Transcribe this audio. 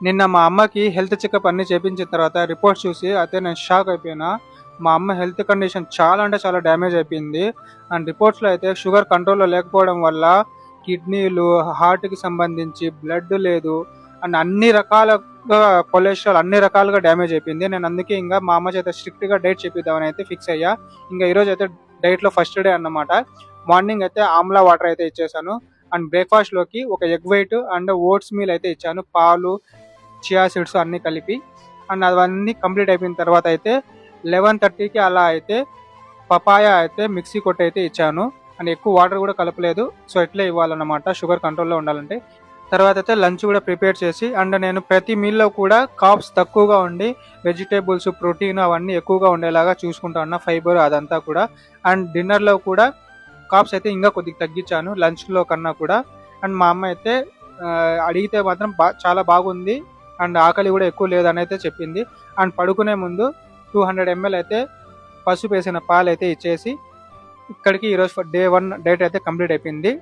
నిన్న మా అమ్మకి హెల్త్ చెకప్ అన్నీ చేపించిన తర్వాత రిపోర్ట్స్ చూసి అయితే నేను షాక్ అయిపోయినా. మా అమ్మ హెల్త్ కండిషన్ చాలా అంటే చాలా డ్యామేజ్ అయిపోయింది. అండ్ రిపోర్ట్స్‌లో అయితే షుగర్ కంట్రోల్‌లో లేకపోవడం వల్ల కిడ్నీలు, హార్ట్‌కి సంబంధించి బ్లడ్ లేదు. అండ్ అన్ని రకాలుగా కొలెస్ట్రాల్ అన్ని రకాలుగా డ్యామేజ్ అయిపోయింది. నేను అందుకే ఇంగ మా అమ్మ చేత స్ట్రిక్ట్‌గా డైట్ చేపిద్దామని అయితే ఫిక్స్ అయ్యా. ఇంగ ఈరోజైతే డైట్‌లో ఫస్ట్ డే అన్నమాట. మార్నింగ్ అయితే ఆమ్లా వాటర్ అయితే ఇచ్చేసాను. అండ్ బ్రేక్‌ఫాస్ట్‌లోకి ఒక egg white and oats meal అయితే ఇచ్చాను. పాలు, చియా సీడ్స్ అన్నీ కలిపి. అండ్ అవన్నీ కంప్లీట్ అయిపోయిన తర్వాత అయితే 11:30కి అలా అయితే పపాయ అయితే మిక్సీ కొట్టి అయితే ఇచ్చాను. అండ్ ఎక్కువ వాటర్ కూడా కలపలేదు. సో ఇట్లే ఇవ్వాలన్నమాట షుగర్ కంట్రోల్‌లో ఉండాలంటే. తర్వాత అయితే లంచ్ కూడా ప్రిపేర్ చేసి అండ్ నేను ప్రతి మీల్‌లో కూడా కార్బ్స్ తక్కువగా ఉండి వెజిటబుల్స్, ప్రోటీన్ అవన్నీ ఎక్కువగా ఉండేలాగా చూసుకుంటా ఉన్నా. ఫైబర్ అదంతా కూడా. అండ్ డిన్నర్‌లో కూడా కార్బ్స్ అయితే ఇంకా కొద్దిగా తగ్గించాను లంచ్‌లో కన్నా కూడా. అండ్ మా అమ్మ అయితే అడిగితే మాత్రం చాలా బాగుంది. అండ్ ఆకలి కూడా ఎక్కువ లేదని అయితే చెప్పింది. అండ్ పడుకునే ముందు 200 ఎంఎల్ అయితే పసుపేసిన పాలైతే ఇచ్చేసి ఇక్కడికి ఈరోజు డే 1 డైట్ అయితే కంప్లీట్ అయిపోయింది.